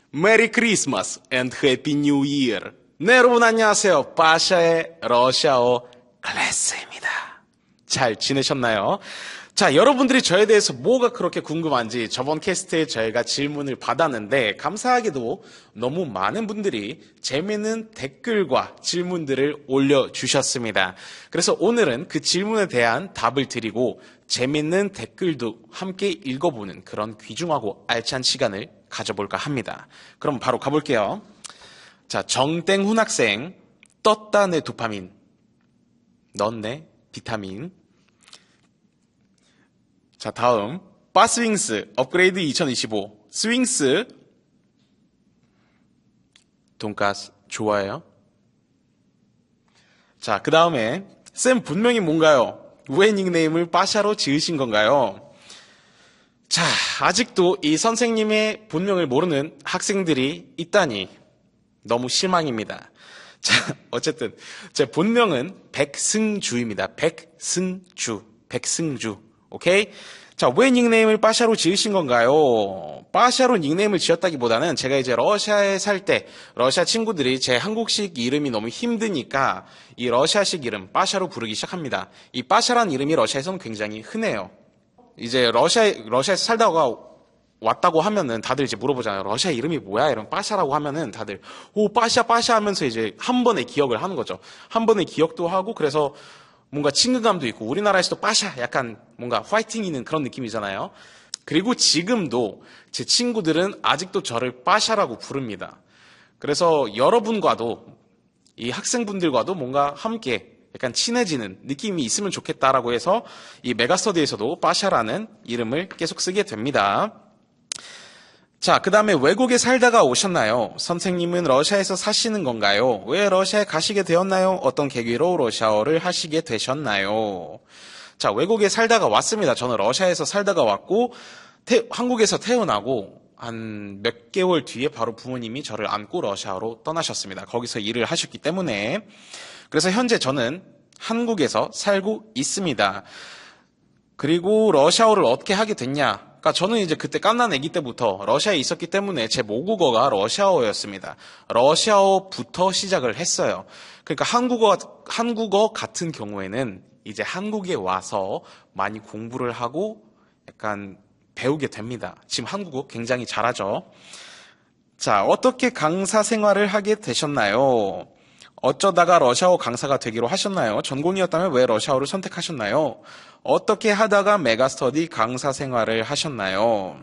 메리 크리스마스 and 해피 뉴 이어. 네, 여러분 안녕하세요. 바샤의 러시아어 클래스입니다. 잘 지내셨나요? 자, 여러분들이 저에 대해서 뭐가 그렇게 궁금한지 저번 캐스트에 저희가 질문을 받았는데 감사하게도 너무 많은 분들이 재미있는 댓글과 질문들을 올려주셨습니다. 그래서 오늘은 그 질문에 대한 답을 드리고 재미있는 댓글도 함께 읽어보는 그런 귀중하고 알찬 시간을 가져볼까 합니다. 그럼 바로 가볼게요. 자, 정땡훈 학생, 떴다 내 도파민, 넣네 비타민. 자, 다음 바스윙스 업그레이드 2025 스윙스 돈가스 좋아해요? 자, 그 다음에 쌤 본명이 뭔가요? 왜 닉네임을 빠샤로 지으신 건가요? 자, 아직도 이 선생님의 본명을 모르는 학생들이 있다니 너무 실망입니다. 자, 어쨌든 제 본명은 백승주입니다. 백승주. 오케이? 자, 왜 닉네임을 빠샤로 지으신 건가요? 빠샤로 닉네임을 지었다기보다는 제가 이제 러시아에 살 때 러시아 친구들이 제 한국식 이름이 너무 힘드니까 이 러시아식 이름 빠샤로 부르기 시작합니다. 이 빠샤라는 이름이 러시아에서는 굉장히 흔해요. 이제 러시아에서 살다가 왔다고 하면은 다들 이제 물어보잖아요. 러시아 이름이 뭐야? 이러면 빠샤라고 하면은 다들 오, 빠샤 하면서 이제 한 번에 기억을 하는 거죠. 한 번에 기억도 하고 그래서 뭔가 친근감도 있고 우리나라에서도 빠샤 약간 뭔가 파이팅 있는 그런 느낌이잖아요. 그리고 지금도 제 친구들은 아직도 저를 빠샤라고 부릅니다. 그래서 여러분과도 이 학생분들과도 뭔가 함께 약간 친해지는 느낌이 있으면 좋겠다라고 해서 이 메가스터디에서도 빠샤라는 이름을 계속 쓰게 됩니다. 자, 그 다음에 외국에 살다가 오셨나요? 선생님은 러시아에서 사시는 건가요? 왜 러시아에 가시게 되었나요? 어떤 계기로 러시아어를 하시게 되셨나요? 자, 외국에 살다가 왔습니다. 저는 러시아에서 살다가 왔고 한국에서 태어나고 한 몇 개월 뒤에 바로 부모님이 저를 안고 러시아로 떠나셨습니다. 거기서 일을 하셨기 때문에. 그래서 현재 저는 한국에서 살고 있습니다. 그리고 러시아어를 어떻게 하게 됐냐? 그러니까 저는 이제 그때 갓난 아기 때부터 러시아에 있었기 때문에 제 모국어가 러시아어였습니다. 러시아어부터 시작을 했어요. 그러니까 한국어 같은 경우에는 이제 한국에 와서 많이 공부를 하고 약간 배우게 됩니다. 지금 한국어 굉장히 잘하죠. 자, 어떻게 강사 생활을 하게 되셨나요? 어쩌다가 러시아어 강사가 되기로 하셨나요? 전공이었다면 왜 러시아어를 선택하셨나요? 어떻게 하다가 메가스터디 강사 생활을 하셨나요?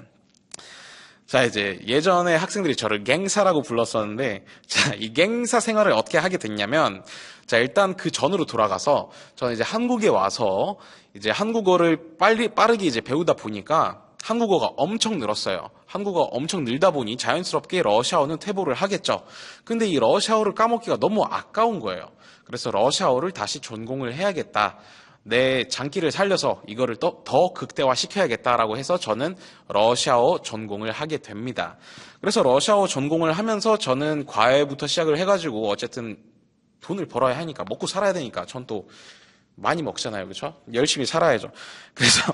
자, 이제 예전에 학생들이 저를 갱사라고 불렀었는데, 자, 이 갱사 생활을 어떻게 하게 됐냐면, 자, 일단 그 전으로 돌아가서 저는 이제 한국에 와서 이제 한국어를 빠르게 이제 배우다 보니까 한국어가 엄청 늘었어요. 한국어가 엄청 늘다 보니 자연스럽게 러시아어는 퇴보를 하겠죠. 근데 이 러시아어를 까먹기가 너무 아까운 거예요. 그래서 러시아어를 다시 전공을 해야겠다. 내 장기를 살려서 이거를 더 극대화 시켜야겠다라고 해서 저는 러시아어 전공을 하게 됩니다. 그래서 러시아어 전공을 하면서 저는 과외부터 시작을 해가지고 어쨌든 돈을 벌어야 하니까 먹고 살아야 되니까 전 또 많이 먹잖아요. 그렇죠? 열심히 살아야죠. 그래서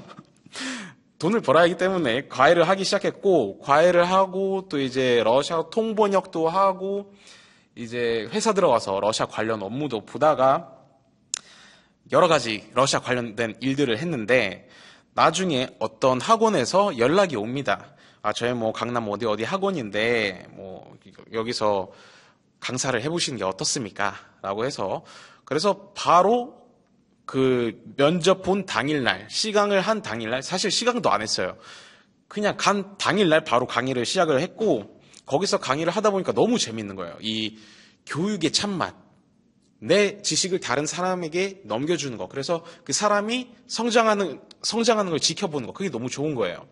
돈을 벌어야 하기 때문에 과외를 하기 시작했고, 과외를 하고 또 이제 러시아 통번역도 하고 이제 회사 들어가서 러시아 관련 업무도 보다가 여러 가지 러시아 관련된 일들을 했는데 나중에 어떤 학원에서 연락이 옵니다. 아, 저희 뭐 강남 어디 학원인데 뭐 여기서 강사를 해보시는 게 어떻습니까? 라고 해서 그래서 바로 그 면접 본 당일날, 시강을 한 당일날, 사실 시강도 안 했어요. 그냥 간 당일날 바로 강의를 시작을 했고, 거기서 강의를 하다 보니까 너무 재밌는 거예요. 이 교육의 참맛. 내 지식을 다른 사람에게 넘겨주는 거. 그래서 그 사람이 성장하는 걸 지켜보는 거. 그게 너무 좋은 거예요.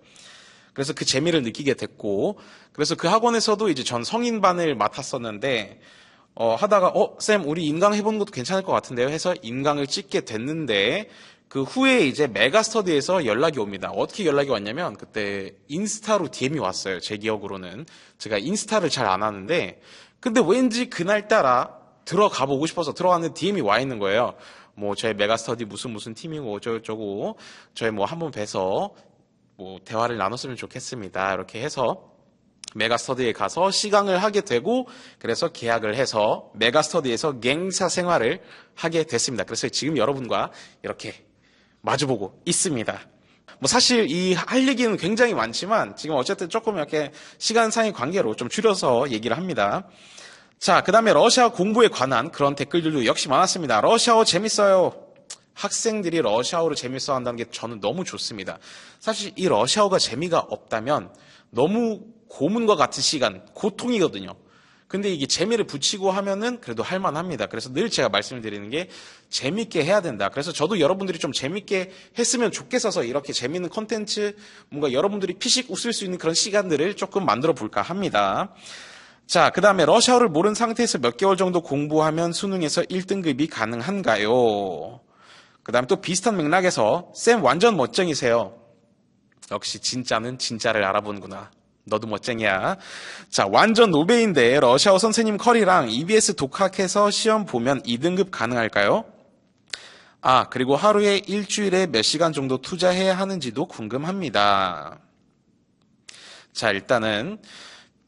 그래서 그 재미를 느끼게 됐고, 그래서 그 학원에서도 이제 전 성인반을 맡았었는데, 하다가, 쌤, 우리 인강 해보는 것도 괜찮을 것 같은데요? 해서 인강을 찍게 됐는데, 그 후에 이제 메가스터디에서 연락이 옵니다. 어떻게 연락이 왔냐면, 그때 인스타로 DM이 왔어요. 제 기억으로는. 제가 인스타를 잘 안 하는데, 근데 왠지 그날따라 들어가 보고 싶어서 들어갔는데 DM이 와 있는 거예요. 뭐 저희 메가스터디 무슨 팀이고 어쩌고저쩌고 저희 뭐 한번 뵈서 뭐 대화를 나눴으면 좋겠습니다. 이렇게 해서 메가스터디에 가서 시강을 하게 되고 그래서 계약을 해서 메가스터디에서 갱사 생활을 하게 됐습니다. 그래서 지금 여러분과 이렇게 마주보고 있습니다. 뭐 사실 이 할 얘기는 굉장히 많지만 지금 어쨌든 조금 이렇게 시간상의 관계로 좀 줄여서 얘기를 합니다. 자, 그 다음에 러시아 공부에 관한 그런 댓글들도 역시 많았습니다. 러시아어 재밌어요. 학생들이 러시아어를 재밌어 한다는 게 저는 너무 좋습니다. 사실 이 러시아어가 재미가 없다면 너무 고문과 같은 시간, 고통이거든요. 근데 이게 재미를 붙이고 하면은 그래도 할만합니다. 그래서 늘 제가 말씀을 드리는 게 재밌게 해야 된다. 그래서 저도 여러분들이 좀 재밌게 했으면 좋겠어서 이렇게 재밌는 콘텐츠, 뭔가 여러분들이 피식 웃을 수 있는 그런 시간들을 조금 만들어 볼까 합니다. 자, 그 다음에 러시아어를 모르는 상태에서 몇 개월 정도 공부하면 수능에서 1등급이 가능한가요? 그 다음에 또 비슷한 맥락에서 쌤 완전 멋쟁이세요. 역시 진짜는 진짜를 알아보는구나. 너도 멋쟁이야. 자, 완전 노베인데 러시아어 선생님 컬이랑 EBS 독학해서 시험 보면 2등급 가능할까요? 아, 그리고 하루에 일주일에 몇 시간 정도 투자해야 하는지도 궁금합니다. 자, 일단은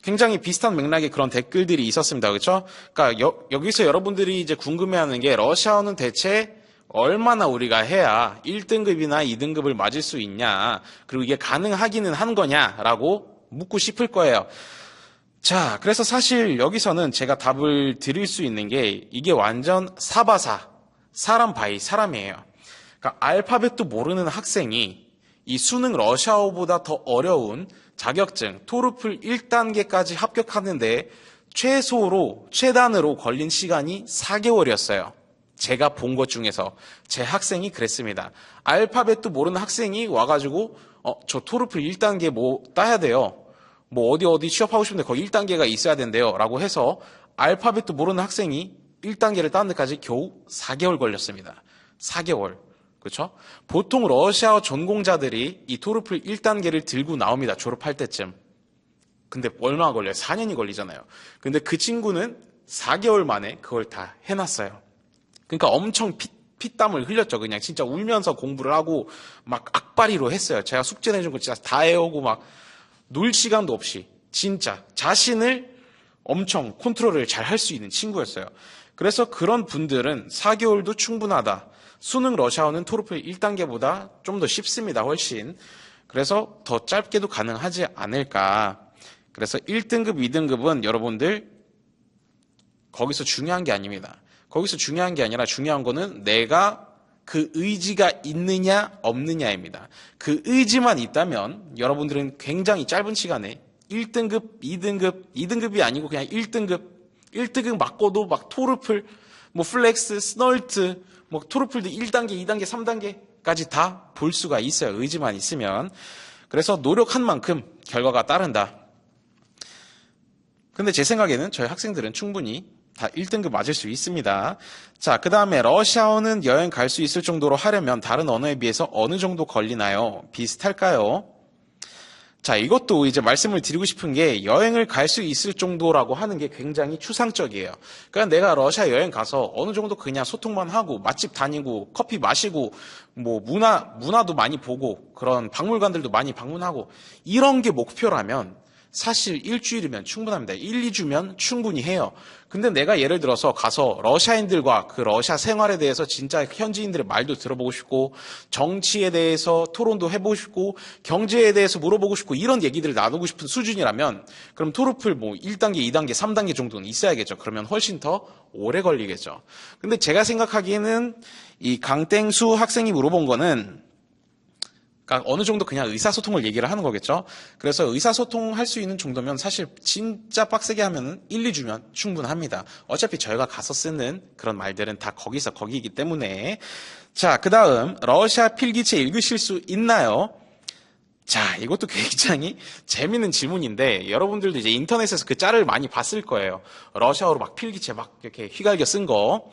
굉장히 비슷한 맥락의 그런 댓글들이 있었습니다. 그렇죠? 그러니까 여기서 여러분들이 이제 궁금해하는 게 러시아어는 대체 얼마나 우리가 해야 1등급이나 2등급을 맞을 수 있냐, 그리고 이게 가능하기는 한 거냐라고 묻고 싶을 거예요. 자, 그래서 사실 여기서는 제가 답을 드릴 수 있는 게 이게 완전 사바사, 사람 바이 사람이에요. 그러니까 알파벳도 모르는 학생이 이 수능 러시아어보다 더 어려운 자격증 토르플 1단계까지 합격하는데 최단으로 걸린 시간이 4개월이었어요. 제가 본 것 중에서 제 학생이 그랬습니다. 알파벳도 모르는 학생이 와가지고 저 토르플 1단계 뭐 따야 돼요. 뭐 어디 취업하고 싶은데 거기 1단계가 있어야 된대요. 라고 해서 알파벳도 모르는 학생이 1단계를 따는 데까지 겨우 4개월 걸렸습니다. 4개월. 그렇죠? 보통 러시아어 전공자들이 이 토르플 1단계를 들고 나옵니다. 졸업할 때쯤. 근데 얼마나 걸려요? 4년이 걸리잖아요. 근데 그 친구는 4개월 만에 그걸 다 해놨어요. 그러니까 엄청 피땀을 흘렸죠. 그냥 진짜 울면서 공부를 하고 막 악바리로 했어요. 제가 숙제 내준 거 진짜 다 해오고 막 놀 시간도 없이 진짜 자신을 엄청 컨트롤을 잘 할 수 있는 친구였어요. 그래서 그런 분들은 4개월도 충분하다. 수능 러시아어는 토르플 1단계보다 좀 더 쉽습니다. 훨씬. 그래서 더 짧게도 가능하지 않을까. 그래서 1등급, 2등급은 여러분들 거기서 중요한 게 아닙니다. 거기서 중요한 게 아니라 중요한 거는 내가 그 의지가 있느냐 없느냐입니다. 그 의지만 있다면 여러분들은 굉장히 짧은 시간에 1등급, 2등급이 아니고 그냥 1등급 맞고도 막 토르플, 뭐 플렉스, 스널트, 뭐 토르플도 1단계, 2단계, 3단계까지 다 볼 수가 있어요. 의지만 있으면. 그래서 노력한 만큼 결과가 따른다. 근데 제 생각에는 저희 학생들은 충분히 다 1등급 맞을 수 있습니다. 자, 그 다음에 러시아어는 여행 갈 수 있을 정도로 하려면 다른 언어에 비해서 어느 정도 걸리나요? 비슷할까요? 자, 이것도 이제 말씀을 드리고 싶은 게 여행을 갈 수 있을 정도라고 하는 게 굉장히 추상적이에요. 그러니까 내가 러시아 여행 가서 어느 정도 그냥 소통만 하고 맛집 다니고 커피 마시고 뭐 문화도 많이 보고 그런 박물관들도 많이 방문하고 이런 게 목표라면 사실 일주일이면 충분합니다. 1, 2주면 충분히 해요. 근데 내가 예를 들어서 가서 러시아인들과 그 러시아 생활에 대해서 진짜 현지인들의 말도 들어보고 싶고 정치에 대해서 토론도 해보고 싶고 경제에 대해서 물어보고 싶고 이런 얘기들을 나누고 싶은 수준이라면 그럼 토르플 뭐 1단계, 2단계, 3단계 정도는 있어야겠죠. 그러면 훨씬 더 오래 걸리겠죠. 근데 제가 생각하기에는 이 강땡수 학생이 물어본 거는 그러니까 어느 정도 그냥 의사소통을 얘기를 하는 거겠죠. 그래서 의사소통 할 수 있는 정도면 사실 진짜 빡세게 하면 1, 2주면 충분합니다. 어차피 저희가 가서 쓰는 그런 말들은 다 거기이기 때문에. 자, 그 다음 러시아 필기체 읽으실 수 있나요? 자, 이것도 굉장히 재밌는 질문인데 여러분들도 이제 인터넷에서 그 짤을 많이 봤을 거예요. 러시아어로 막 필기체 막 이렇게 휘갈겨 쓴 거.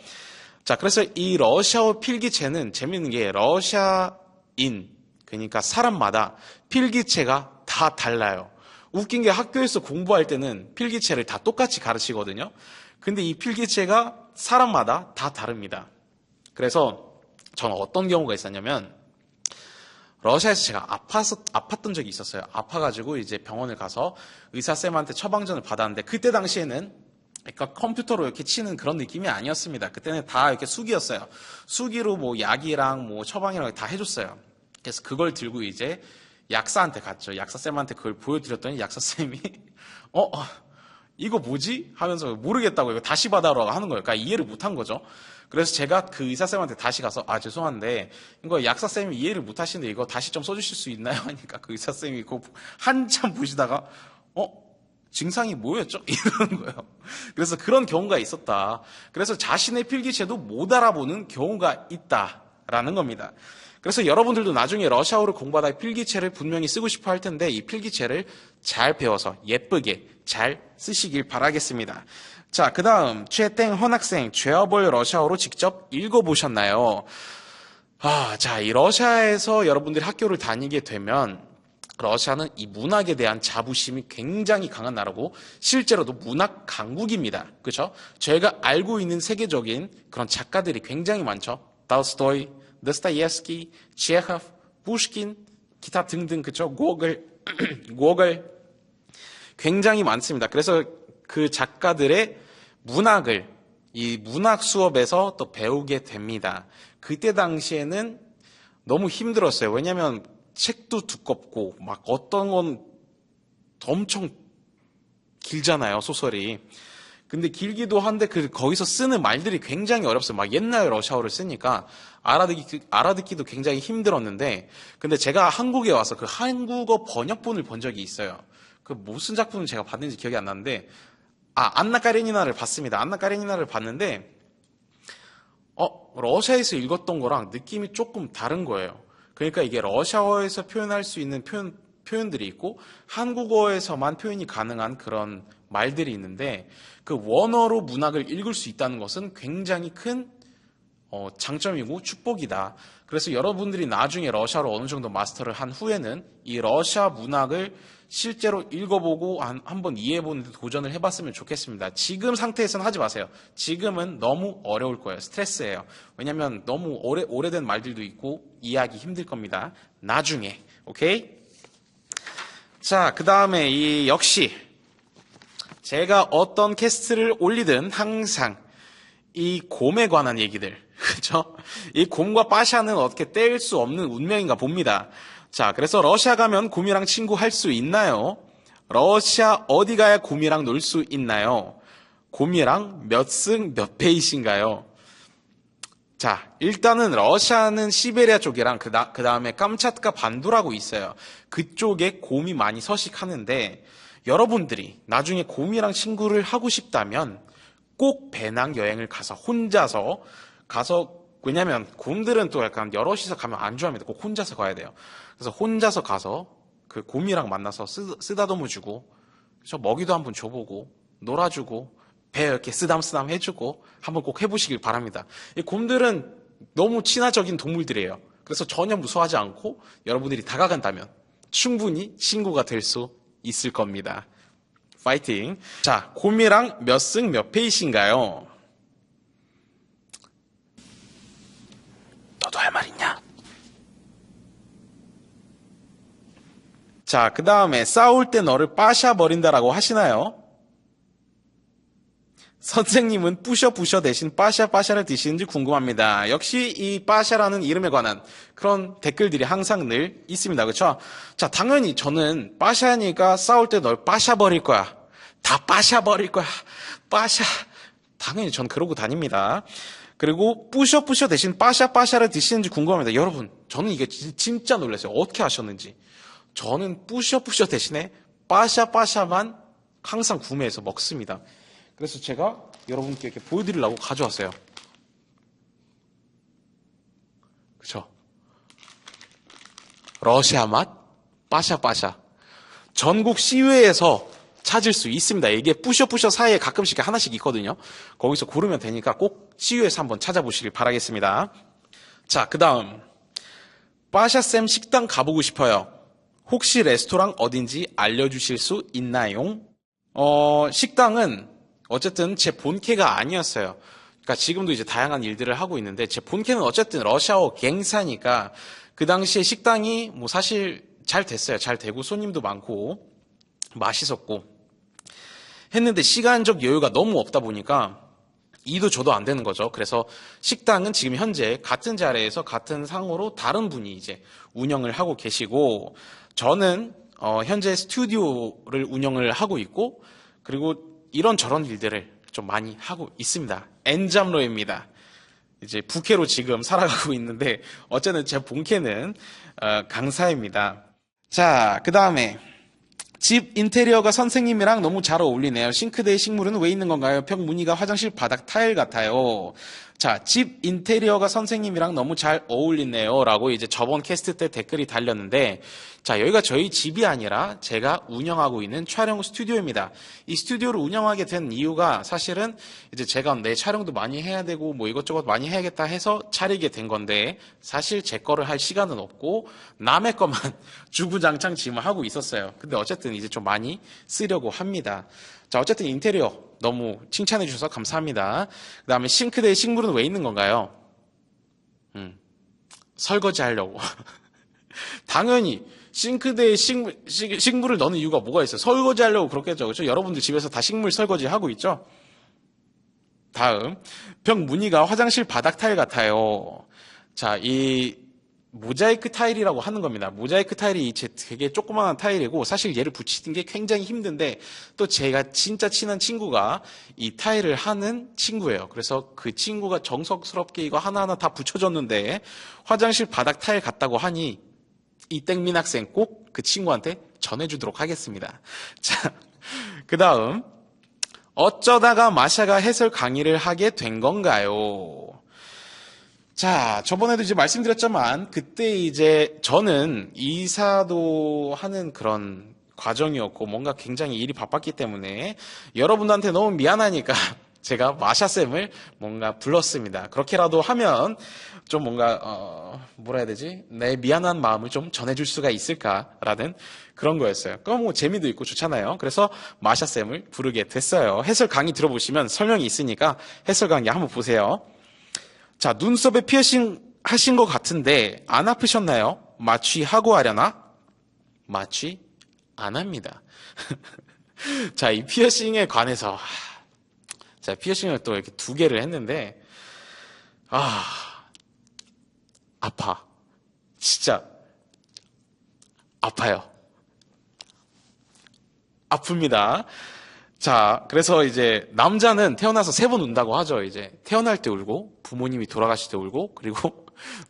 자, 그래서 이 러시아어 필기체는 재밌는 게 러시아인 그러니까 사람마다 필기체가 다 달라요. 웃긴 게 학교에서 공부할 때는 필기체를 다 똑같이 가르치거든요. 근데 이 필기체가 사람마다 다 다릅니다. 그래서 저는 어떤 경우가 있었냐면 러시아에서 제가 아팠던 적이 있었어요. 아파가지고 이제 병원을 가서 의사쌤한테 처방전을 받았는데 그때 당시에는 그러니까 컴퓨터로 이렇게 치는 그런 느낌이 아니었습니다. 그때는 다 이렇게 수기였어요. 수기로 뭐 약이랑 뭐 처방이랑 다 해줬어요. 그래서 그걸 들고 이제 약사한테 갔죠. 약사쌤한테 그걸 보여드렸더니 약사쌤이 이거 뭐지? 하면서 모르겠다고 이거 다시 받아오라고 하는 거예요. 그러니까 이해를 못한 거죠. 그래서 제가 그 의사쌤한테 다시 가서 죄송한데 이거 약사쌤이 이해를 못하시는데 이거 다시 좀 써주실 수 있나요? 하니까 그 의사쌤이 그거 한참 보시다가 증상이 뭐였죠? 이러는 거예요. 그래서 그런 경우가 있었다. 그래서 자신의 필기체도 못 알아보는 경우가 있다라는 겁니다. 그래서 여러분들도 나중에 러시아어를 공부하다 필기체를 분명히 쓰고 싶어 할 텐데 이 필기체를 잘 배워서 예쁘게 잘 쓰시길 바라겠습니다. 자, 그 다음 최땡 헌학생 죄어볼 러시아어로 직접 읽어보셨나요? 자, 이 러시아에서 여러분들이 학교를 다니게 되면 러시아는 이 문학에 대한 자부심이 굉장히 강한 나라고 실제로도 문학 강국입니다. 그렇죠? 저희가 알고 있는 세계적인 그런 작가들이 굉장히 많죠. 달스토이, 드스토옙스키, 체흐ов, 푸시킨, 기타 등등 그렇죠? 고글 굉장히 많습니다. 그래서 그 작가들의 문학을 이 문학 수업에서 또 배우게 됩니다. 그때 당시에는 너무 힘들었어요. 왜냐하면 책도 두껍고 막 어떤 건 엄청 길잖아요, 소설이. 근데 길기도 한데 거기서 쓰는 말들이 굉장히 어렵어요. 막 옛날 러시아어를 쓰니까 알아듣기도 굉장히 힘들었는데, 근데 제가 한국에 와서 그 한국어 번역본을 본 적이 있어요. 그 무슨 작품을 제가 봤는지 기억이 안 나는데, 안나 까레니나를 봤습니다. 안나 까레니나를 봤는데, 러시아에서 읽었던 거랑 느낌이 조금 다른 거예요. 그러니까 이게 러시아어에서 표현할 수 있는 표현들이 있고 한국어에서만 표현이 가능한 그런 말들이 있는데 그 원어로 문학을 읽을 수 있다는 것은 굉장히 큰 장점이고 축복이다. 그래서 여러분들이 나중에 러시아로 어느 정도 마스터를 한 후에는 이 러시아 문학을 실제로 읽어보고 한번 이해해보는 데 도전을 해봤으면 좋겠습니다. 지금 상태에서는 하지 마세요. 지금은 너무 어려울 거예요. 스트레스예요. 왜냐하면 너무 오래된 말들도 있고 이해하기 힘들 겁니다. 나중에. 오케이? 자, 그 다음에 역시 제가 어떤 캐스트를 올리든 항상 이 곰에 관한 얘기들, 그렇죠? 이 곰과 빠샤는 어떻게 뗄 수 없는 운명인가 봅니다. 자, 그래서 러시아 가면 곰이랑 친구할 수 있나요? 러시아 어디 가야 곰이랑 놀 수 있나요? 곰이랑 몇 승 몇 패이신가요? 자, 일단은 러시아는 시베리아 쪽이랑 그 다음에 깜차트카 반도라고 있어요. 그쪽에 곰이 많이 서식하는데 여러분들이 나중에 곰이랑 친구를 하고 싶다면 꼭 배낭 여행을 가서 혼자서 왜냐면 곰들은 또 약간 여럿이서 가면 안 좋아합니다. 꼭 혼자서 가야 돼요. 그래서 혼자서 가서 그 곰이랑 만나서 쓰다듬어 주고 먹이도 한번 줘보고 놀아주고 배 이렇게 쓰담쓰담 해주고 한번 꼭 해보시길 바랍니다. 이 곰들은 너무 친화적인 동물들이에요. 그래서 전혀 무서워하지 않고 여러분들이 다가간다면 충분히 친구가 될 수 있을 겁니다. 파이팅! 자, 곰이랑 몇 승 몇 패이신가요? 너도 할 말 있냐? 자, 그 다음에 싸울 때 너를 빠샤버린다라고 하시나요? 선생님은 뿌셔 대신 빠샤를 드시는지 궁금합니다. 역시 이 빠샤라는 이름에 관한 그런 댓글들이 항상 늘 있습니다. 그렇죠? 자, 당연히 저는 빠샤니까 싸울 때 널 빠샤버릴 거야. 다 빠샤버릴 거야. 빠샤. 당연히 전 그러고 다닙니다. 그리고 뿌셔 대신 빠샤를 드시는지 궁금합니다. 여러분, 저는 이게 진짜 놀랐어요. 어떻게 하셨는지. 저는 뿌셔 대신에 빠샤만 항상 구매해서 먹습니다. 그래서 제가 여러분께 이렇게 보여드리려고 가져왔어요. 그쵸? 러시아 맛, 빠샤. 전국 시외에서 찾을 수 있습니다. 이게 뿌셔 사이에 가끔씩 하나씩 있거든요. 거기서 고르면 되니까 꼭 시외에서 한번 찾아보시길 바라겠습니다. 자, 그 다음. 빠샤쌤 식당 가보고 싶어요. 혹시 레스토랑 어딘지 알려주실 수 있나요? 식당은 어쨌든 제 본캐가 아니었어요. 그러니까 그러니까 지금도 이제 다양한 일들을 하고 있는데 제 본캐는 어쨌든 러시아어 갱사니까 그 당시에 식당이 뭐 사실 잘 됐어요. 잘 되고 손님도 많고 맛있었고 했는데 시간적 여유가 너무 없다 보니까 이도 저도 안 되는 거죠. 그래서 식당은 지금 현재 같은 자리에서 같은 상호로 다른 분이 이제 운영을 하고 계시고 저는 현재 스튜디오를 운영을 하고 있고 그리고 이런저런 일들을 좀 많이 하고 있습니다. 엔잡러입니다. 이제 부캐로 지금 살아가고 있는데 어쨌든 제 본캐는 강사입니다. 자, 그 다음에 집 인테리어가 선생님이랑 너무 잘 어울리네요. 싱크대에 식물은 왜 있는 건가요? 벽 무늬가 화장실 바닥 타일 같아요. 자, 집 인테리어가 선생님이랑 너무 잘 어울리네요. 라고 이제 저번 캐스트 때 댓글이 달렸는데, 자, 여기가 저희 집이 아니라 제가 운영하고 있는 촬영 스튜디오입니다. 이 스튜디오를 운영하게 된 이유가 사실은 이제 제가 내 촬영도 많이 해야 되고 뭐 이것저것 많이 해야겠다 해서 차리게 된 건데, 사실 제 거를 할 시간은 없고 남의 것만 주구장창 지금 하고 있었어요. 근데 어쨌든 이제 좀 많이 쓰려고 합니다. 자, 어쨌든 인테리어 너무 칭찬해 주셔서 감사합니다. 그 다음에 싱크대에 식물은 왜 있는 건가요? 설거지 하려고. 당연히 싱크대에 식물을 넣는 이유가 뭐가 있어요? 설거지 하려고 그렇겠죠. 그렇죠? 여러분들 집에서 다 식물 설거지 하고 있죠? 다음, 벽 무늬가 화장실 바닥 타일 같아요. 자, 이 모자이크 타일이라고 하는 겁니다. 모자이크 타일이 되게 조그마한 타일이고 사실 얘를 붙이는 게 굉장히 힘든데 또 제가 진짜 친한 친구가 이 타일을 하는 친구예요. 그래서 그 친구가 정성스럽게 이거 하나하나 다 붙여줬는데 화장실 바닥 타일 같다고 하니 이 땡민 학생 꼭 그 친구한테 전해주도록 하겠습니다. 자, 그 다음 어쩌다가 마샤가 해설 강의를 하게 된 건가요? 자, 저번에도 이제 말씀드렸지만 그때 이제 저는 이사도 하는 그런 과정이었고 뭔가 굉장히 일이 바빴기 때문에 여러분들한테 너무 미안하니까 제가 마샤쌤을 뭔가 불렀습니다. 그렇게라도 하면 좀 뭔가 뭐라 해야 되지? 내 미안한 마음을 좀 전해줄 수가 있을까라는 그런 거였어요. 그럼 뭐 재미도 있고 좋잖아요. 그래서 마샤쌤을 부르게 됐어요. 해설 강의 들어보시면 설명이 있으니까 해설 강의 한번 보세요. 자, 눈썹에 피어싱 하신 것 같은데 안 아프셨나요? 마취하고 하려나? 마취 안 합니다. 자, 이 피어싱에 관해서 자, 피어싱을 또 이렇게 2개를 했는데 아파. 진짜 아파요. 아픕니다. 자, 그래서 이제 남자는 태어나서 3번 운다고 하죠. 이제 태어날 때 울고 부모님이 돌아가실 때 울고 그리고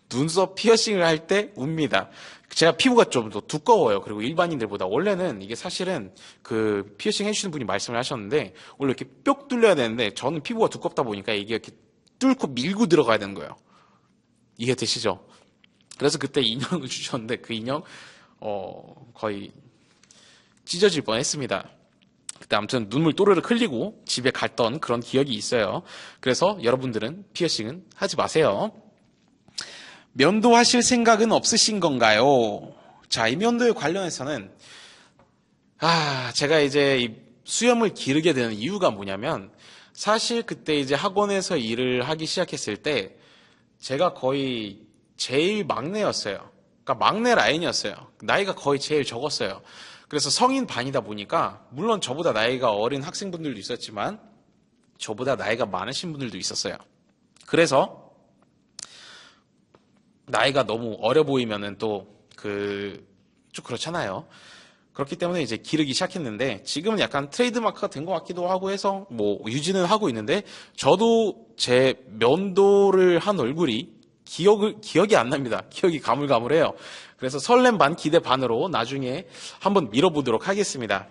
눈썹 피어싱을 할 때 웁니다. 제가 피부가 좀 더 두꺼워요. 그리고 일반인들보다 원래는 이게 사실은 그 피어싱 해주시는 분이 말씀을 하셨는데 원래 이렇게 뿅 뚫려야 되는데 저는 피부가 두껍다 보니까 이게 이렇게 뚫고 밀고 들어가야 되는 거예요. 이해되시죠? 그래서 그때 인형을 주셨는데 그 인형 거의 찢어질 뻔했습니다. 그때 아무튼 눈물 또르르 흘리고 집에 갔던 그런 기억이 있어요. 그래서 여러분들은 피어싱은 하지 마세요. 면도하실 생각은 없으신 건가요? 자, 이 면도에 관련해서는 제가 이제 이 수염을 기르게 되는 이유가 뭐냐면 사실 그때 이제 학원에서 일을 하기 시작했을 때 제가 거의 제일 막내였어요. 그러니까 막내 라인이었어요. 나이가 거의 제일 적었어요. 그래서 성인 반이다 보니까 물론 저보다 나이가 어린 학생분들도 있었지만 저보다 나이가 많으신 분들도 있었어요. 그래서 나이가 너무 어려 보이면은 또 좀 그렇잖아요. 그렇기 때문에 이제 기르기 시작했는데 지금은 약간 트레이드마크가 된 것 같기도 하고 해서 뭐 유지는 하고 있는데 저도 제 면도를 한 얼굴이 기억이 안 납니다. 기억이 가물가물해요. 그래서 설렘 반 기대 반으로 나중에 한번 밀어보도록 하겠습니다.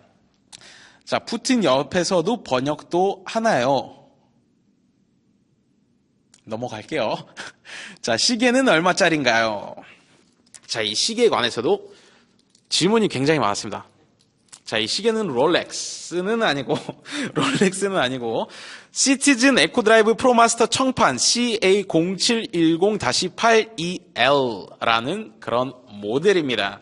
자, 푸틴 옆에서도 번역도 하나요? 넘어갈게요. 자, 시계는 얼마짜린가요? 자, 이 시계에 관해서도 질문이 굉장히 많았습니다. 자, 이 시계는 롤렉스는 아니고 시티즌 에코드라이브 프로마스터 청판 CA0710-82L라는 그런 모델입니다.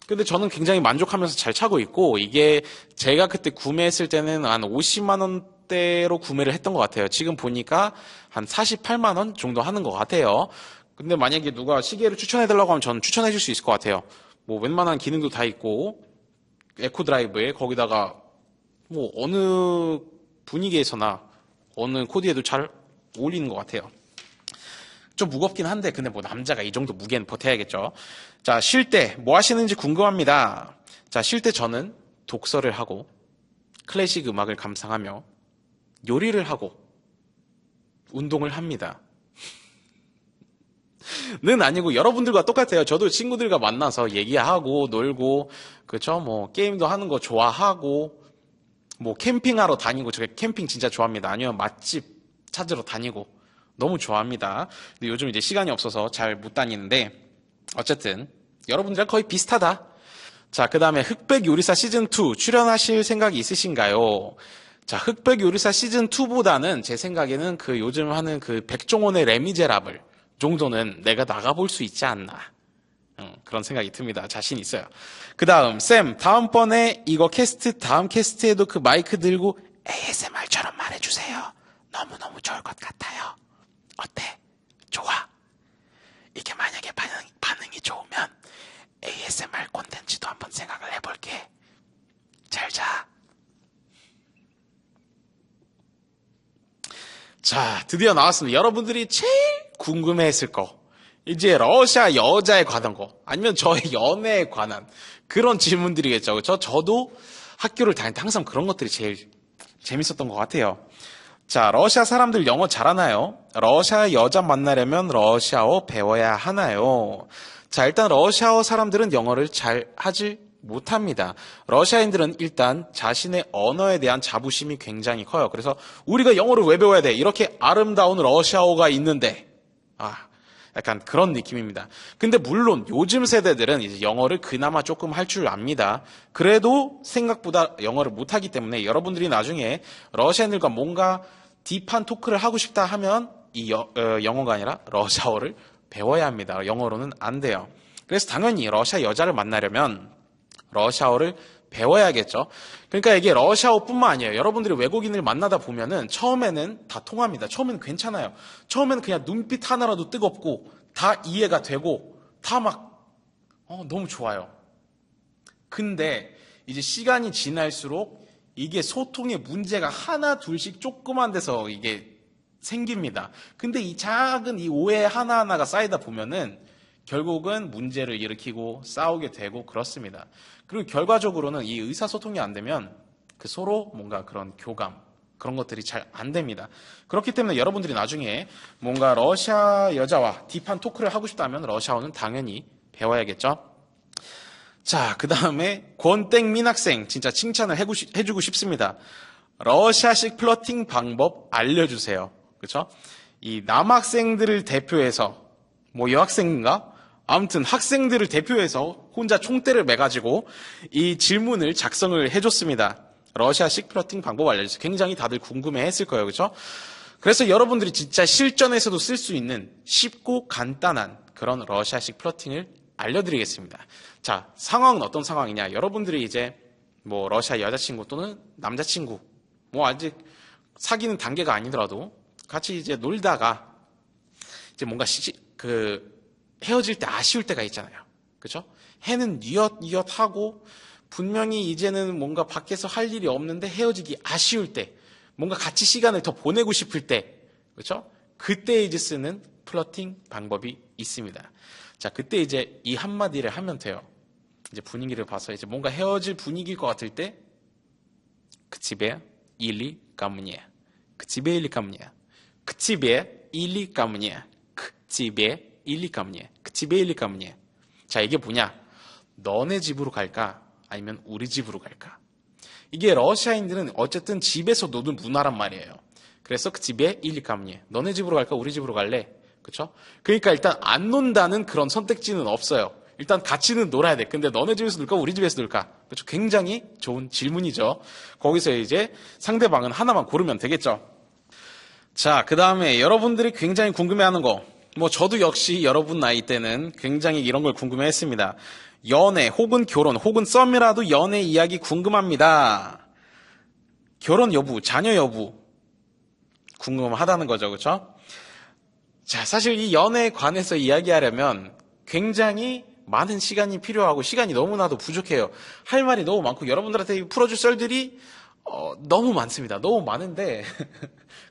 근데 저는 굉장히 만족하면서 잘 차고 있고, 이게 제가 그때 구매했을 때는 한 50만 원대로 구매를 했던 것 같아요. 지금 보니까 한 48만 원 정도 하는 것 같아요. 근데 만약에 누가 시계를 추천해달라고 하면 저는 추천해줄 수 있을 것 같아요. 뭐 웬만한 기능도 다 있고, 에코 드라이브에 거기다가 뭐 어느 분위기에서나 어느 코디에도 잘 어울리는 것 같아요. 좀 무겁긴 한데 근데 뭐 남자가 이 정도 무게는 버텨야겠죠. 자, 쉴 때 뭐 하시는지 궁금합니다. 자, 쉴 때 저는 독서를 하고 클래식 음악을 감상하며 요리를 하고 운동을 합니다. 는 아니고 여러분들과 똑같아요. 저도 친구들과 만나서 얘기하고 놀고, 그쵸? 뭐 게임도 하는 거 좋아하고, 뭐 캠핑하러 다니고, 제가 캠핑 진짜 좋아합니다. 아니면 맛집 찾으러 다니고 너무 좋아합니다. 근데 요즘 이제 시간이 없어서 잘 못 다니는데 어쨌든 여러분들이랑 거의 비슷하다. 자, 그 다음에 흑백 요리사 시즌2 출연하실 생각이 있으신가요? 자, 흑백 요리사 시즌2보다는 제 생각에는 그 요즘 하는 그 백종원의 레미제라블 정도는 내가 나가볼 수 있지 않나. 그런 생각이 듭니다. 자신 있어요. 그 다음, 쌤, 다음번에 이거 다음 캐스트에도 그 마이크 들고 ASMR처럼 말해주세요. 너무너무 좋을 것 같아요. 어때? 좋아? 이게 만약에 반응이 좋으면 ASMR 콘텐츠도 한번 생각을 해볼게. 잘 자. 자, 드디어 나왔습니다. 여러분들이 제일 궁금해했을 거. 이제 러시아 여자에 관한 거, 아니면 저의 연애에 관한 그런 질문들이겠죠. 그렇죠? 저도 학교를 다닐 때 항상 그런 것들이 제일 재밌었던 것 같아요. 자, 러시아 사람들 영어 잘하나요? 러시아 여자 만나려면 러시아어 배워야 하나요? 자, 일단 러시아어 사람들은 영어를 잘 하지 못합니다. 러시아인들은 일단 자신의 언어에 대한 자부심이 굉장히 커요. 그래서 우리가 영어를 왜 배워야 돼? 이렇게 아름다운 러시아어가 있는데, 약간 그런 느낌입니다. 근데 물론 요즘 세대들은 이제 영어를 그나마 조금 할 줄 압니다. 그래도 생각보다 영어를 못하기 때문에 여러분들이 나중에 러시아인들과 뭔가 딥한 토크를 하고 싶다 하면 이 영어가 아니라 러시아어를 배워야 합니다. 영어로는 안 돼요. 그래서 당연히 러시아 여자를 만나려면 러시아어를 배워야겠죠. 그러니까 이게 러시아어뿐만 아니에요. 여러분들이 외국인을 만나다 보면은 처음에는 다 통합니다. 처음에는 괜찮아요. 처음에는 그냥 눈빛 하나라도 뜨겁고 다 이해가 되고 다 막 너무 좋아요. 근데 이제 시간이 지날수록 이게 소통의 문제가 하나 둘씩 조그만 데서 이게 생깁니다. 근데 이 작은 이 오해 하나하나가 쌓이다 보면은 결국은 문제를 일으키고 싸우게 되고 그렇습니다. 그리고 결과적으로는 이 의사소통이 안 되면 그 서로 뭔가 그런 교감, 그런 것들이 잘 안 됩니다. 그렇기 때문에 여러분들이 나중에 뭔가 러시아 여자와 딥한 토크를 하고 싶다면 러시아어는 당연히 배워야겠죠. 자, 그 다음에 권땡민 학생 진짜 칭찬을 해주고 싶습니다. 러시아식 플러팅 방법 알려주세요. 그렇죠? 이 남학생들을 대표해서 뭐 여학생인가? 아무튼 학생들을 대표해서 혼자 총대를 매가지고 이 질문을 작성을 해줬습니다. 러시아식 플러팅 방법 알려주세요. 굉장히 다들 궁금해했을 거예요. 그렇죠? 그래서 여러분들이 진짜 실전에서도 쓸 수 있는 쉽고 간단한 그런 러시아식 플러팅을 알려드리겠습니다. 자, 상황은 어떤 상황이냐? 여러분들이 이제 뭐 러시아 여자친구 또는 남자친구 뭐 아직 사귀는 단계가 아니더라도 같이 이제 놀다가 이제 뭔가 헤어질 때 아쉬울 때가 있잖아요. 그렇죠? 해는 뉘엿뉘엿하고 분명히 이제는 뭔가 밖에서 할 일이 없는데 헤어지기 아쉬울 때, 뭔가 같이 시간을 더 보내고 싶을 때, 그렇죠? 그때 이제 쓰는 플러팅 방법이 있습니다. 자, 그때 이제 이 한마디를 하면 돼요. 이제 분위기를 봐서 이제 뭔가 헤어질 분위기일 것 같을 때, 그 집에 일리 까무니야. 그 집에 일리 까무니야. 그 집에 일리 까무니야. 그 집에 일리 까무니야. 그 집에 일리 까무니야. 자, 이게 뭐냐? 너네 집으로 갈까? 아니면 우리 집으로 갈까? 이게 러시아인들은 어쨌든 집에서 노는 문화란 말이에요. 그래서 그 집에 일리 까무니야. 너네 집으로 갈까? 우리 집으로 갈래? 그렇죠? 그러니까 일단 안 논다는 그런 선택지는 없어요. 일단 같이는 놀아야 돼. 근데 너네 집에서 놀까? 우리 집에서 놀까? 그렇죠? 굉장히 좋은 질문이죠. 거기서 이제 상대방은 하나만 고르면 되겠죠. 자, 그 다음에 여러분들이 굉장히 궁금해하는 거. 뭐 저도 역시 여러분 나이 때는 굉장히 이런 걸 궁금해했습니다. 연애 혹은 결혼 혹은 썸이라도 연애 이야기 궁금합니다. 결혼 여부, 자녀 여부 궁금하다는 거죠, 그렇죠? 자, 사실 이 연애에 관해서 이야기하려면 굉장히 많은 시간이 필요하고 시간이 너무나도 부족해요. 할 말이 너무 많고 여러분들한테 풀어줄 썰들이 너무 많습니다. 너무 많은데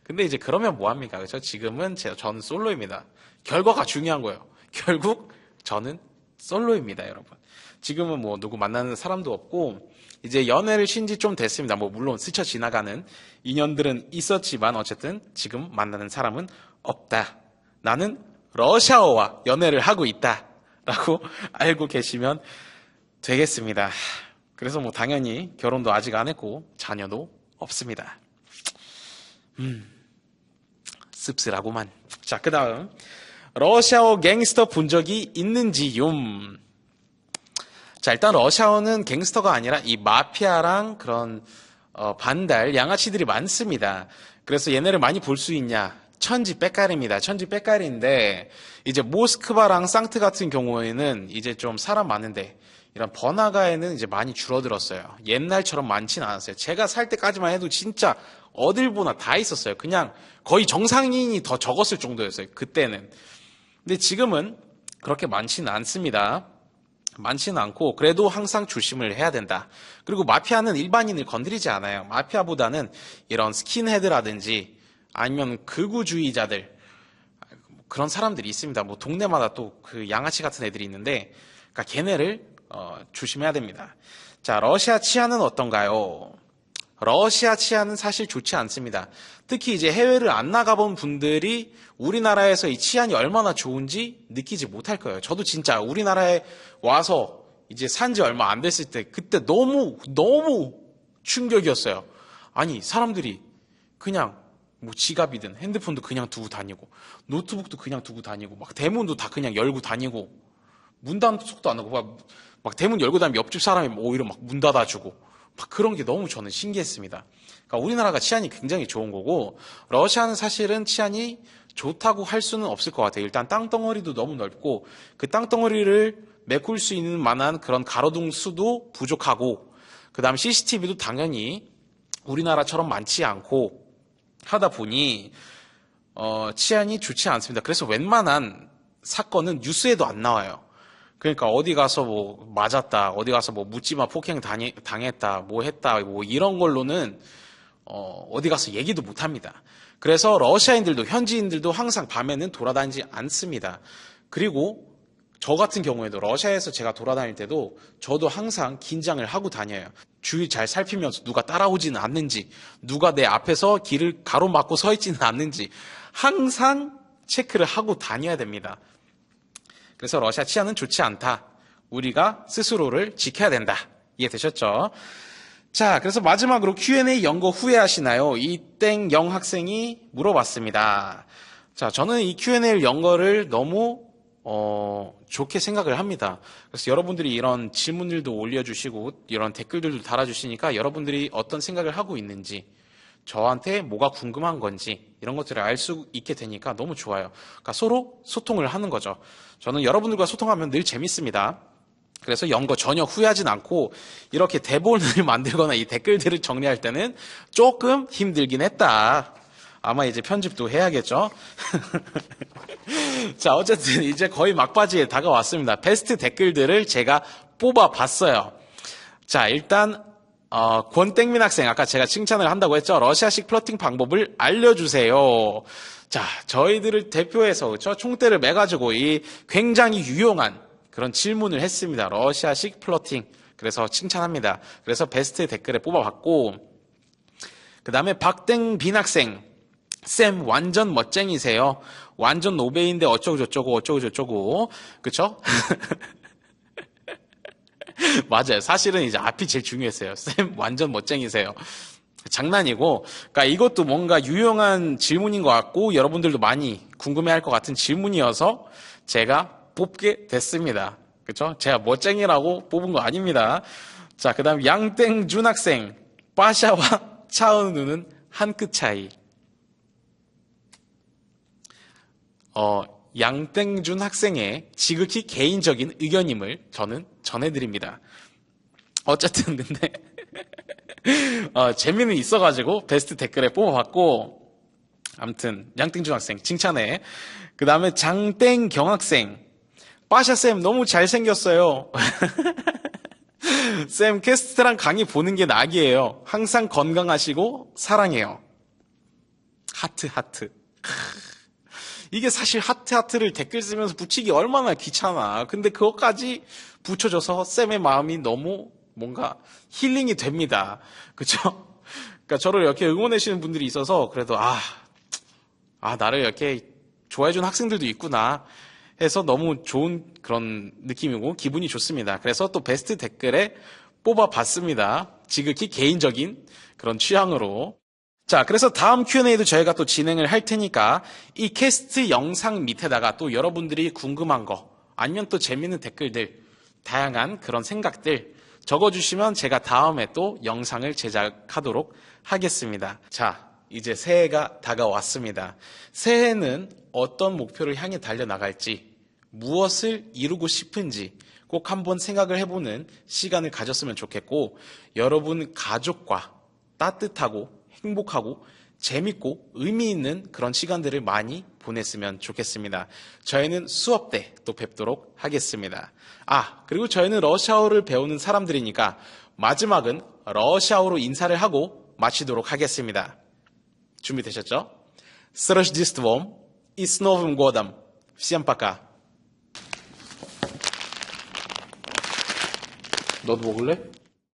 근데 이제 그러면 뭐합니까? 그렇죠? 지금은 저는 솔로입니다. 결과가 중요한 거예요. 결국 저는 솔로입니다, 여러분. 지금은 뭐 누구 만나는 사람도 없고 이제 연애를 쉰 지 좀 됐습니다. 뭐 물론 스쳐 지나가는 인연들은 있었지만 어쨌든 지금 만나는 사람은 없다. 나는 러시아어와 연애를 하고 있다. 라고 알고 계시면 되겠습니다. 그래서 뭐 당연히 결혼도 아직 안 했고 자녀도 없습니다. 씁쓸하구만. 자, 그 다음 러시아어 갱스터 본 적이 있는지요? 자, 일단 러시아어는 갱스터가 아니라 이 마피아랑 그런 반달 양아치들이 많습니다. 그래서 얘네를 많이 볼 수 있냐? 천지 빽깔입니다. 천지 빽깔인데 이제 모스크바랑 상트 같은 경우에는 이제 좀 사람 많은데 이런 번화가에는 이제 많이 줄어들었어요. 옛날처럼 많지는 않았어요. 제가 살 때까지만 해도 진짜 어딜 보나 다 있었어요. 그냥 거의 정상인이 더 적었을 정도였어요. 그때는. 근데 지금은 그렇게 많지는 않습니다. 많지는 않고 그래도 항상 조심을 해야 된다. 그리고 마피아는 일반인을 건드리지 않아요. 마피아보다는 이런 스킨헤드라든지 아니면 극우주의자들 그런 사람들이 있습니다. 뭐 동네마다 또 그 양아치 같은 애들이 있는데 그러니까 걔네를 조심해야 됩니다. 자, 러시아 치안은 어떤가요? 러시아 치안은 사실 좋지 않습니다. 특히 이제 해외를 안 나가본 분들이 우리나라에서 이 치안이 얼마나 좋은지 느끼지 못할 거예요. 저도 진짜 우리나라에 와서 이제 산지 얼마 안 됐을 때 그때 너무 충격이었어요. 아니, 사람들이 그냥 뭐 지갑이든 핸드폰도 그냥 두고 다니고 노트북도 그냥 두고 다니고 막 대문도 다 그냥 열고 다니고 문 닫는 속도 안 나고 막 대문 열고 다니면 옆집 사람이 오히려 막 문 닫아주고 막 그런 게 너무 저는 신기했습니다. 그러니까 우리나라가 치안이 굉장히 좋은 거고 러시아는 사실은 치안이 좋다고 할 수는 없을 것 같아요. 일단 땅덩어리도 너무 넓고 그 땅덩어리를 메꿀 수 있는 만한 그런 가로등 수도 부족하고 그 다음 CCTV도 당연히 우리나라처럼 많지 않고 하다 보니 치안이 좋지 않습니다. 그래서 웬만한 사건은 뉴스에도 안 나와요. 그러니까 어디 가서 뭐 맞았다, 어디 가서 뭐 묻지마 폭행 당했다, 뭐 했다, 뭐 이런 걸로는 어디 가서 얘기도 못 합니다. 그래서 러시아인들도 현지인들도 항상 밤에는 돌아다니지 않습니다. 그리고 저 같은 경우에도 러시아에서 제가 돌아다닐 때도 저도 항상 긴장을 하고 다녀요. 주위 잘 살피면서 누가 따라오지는 않는지, 누가 내 앞에서 길을 가로막고 서 있지는 않는지 항상 체크를 하고 다녀야 됩니다. 그래서 러시아 치안은 좋지 않다. 우리가 스스로를 지켜야 된다. 이해되셨죠? 자, 그래서 마지막으로 Q&A 연거 후회하시나요? 이땡 영 학생이 물어봤습니다. 자, 저는 이 Q&A 연거를 너무 좋게 생각을 합니다. 그래서 여러분들이 이런 질문들도 올려주시고 이런 댓글들도 달아주시니까 여러분들이 어떤 생각을 하고 있는지 저한테 뭐가 궁금한 건지 이런 것들을 알 수 있게 되니까 너무 좋아요. 그러니까 서로 소통을 하는 거죠. 저는 여러분들과 소통하면 늘 재밌습니다. 그래서 연거 전혀 후회하진 않고 이렇게 대본을 만들거나 이 댓글들을 정리할 때는 조금 힘들긴 했다. 아마 이제 편집도 해야겠죠. 자, 어쨌든 이제 거의 막바지에 다가왔습니다. 베스트 댓글들을 제가 뽑아봤어요. 자, 일단 권땡민 학생, 아까 제가 칭찬을 한다고 했죠. 러시아식 플러팅 방법을 알려주세요. 자, 저희들을 대표해서 그렇죠? 총대를 매가지고 이 굉장히 유용한 그런 질문을 했습니다. 러시아식 플러팅. 그래서 칭찬합니다. 그래서 베스트 댓글에 뽑아봤고 그 다음에 박땡빈 학생. 쌤 완전 멋쟁이세요. 완전 노베인데 어쩌고 저쩌고 그쵸? 맞아요. 사실은 이제 앞이 제일 중요했어요. 쌤 완전 멋쟁이세요. 장난이고, 그러니까 이것도 뭔가 유용한 질문인 것 같고 여러분들도 많이 궁금해할 것 같은 질문이어서 제가 뽑게 됐습니다. 그쵸? 제가 멋쟁이라고 뽑은 거 아닙니다. 자, 그 다음 양땡준 학생. 빠샤와 차은우는 한 끗 차이. 양땡준 학생의 지극히 개인적인 의견임을 저는 전해드립니다. 어쨌든 근데 재미는 있어가지고 베스트 댓글에 뽑아봤고, 아무튼 양땡준 학생 칭찬해. 그 다음에 장땡경 학생, 빠샤쌤 너무 잘생겼어요. 쌤 캐스트랑 강의 보는 게 낙이에요. 항상 건강하시고 사랑해요. 하트 하트. 이게 사실 하트 하트를 댓글 쓰면서 붙이기 얼마나 귀찮아. 근데 그것까지 붙여줘서 쌤의 마음이 너무 뭔가 힐링이 됩니다. 그쵸? 그러니까 저를 이렇게 응원해주시는 분들이 있어서 그래도 나를 이렇게 좋아해주는 학생들도 있구나 해서 너무 좋은 그런 느낌이고 기분이 좋습니다. 그래서 또 베스트 댓글에 뽑아봤습니다. 지극히 개인적인 그런 취향으로. 자, 그래서 다음 Q&A도 저희가 또 진행을 할 테니까 이 캐스트 영상 밑에다가 또 여러분들이 궁금한 거 아니면 또 재밌는 댓글들, 다양한 그런 생각들 적어주시면 제가 다음에 또 영상을 제작하도록 하겠습니다. 자, 이제 새해가 다가왔습니다. 새해에는 어떤 목표를 향해 달려나갈지, 무엇을 이루고 싶은지 꼭 한번 생각을 해보는 시간을 가졌으면 좋겠고, 여러분 가족과 따뜻하고 행복하고 재밌고 의미 있는 그런 시간들을 많이 보냈으면 좋겠습니다. 저희는 수업 때 또 뵙도록 하겠습니다. 그리고 저희는 러시아어를 배우는 사람들이니까 마지막은 러시아어로 인사를 하고 마치도록 하겠습니다. 준비되셨죠? С Рождеством и с Новым годом! Всем пока! 너도 먹을래?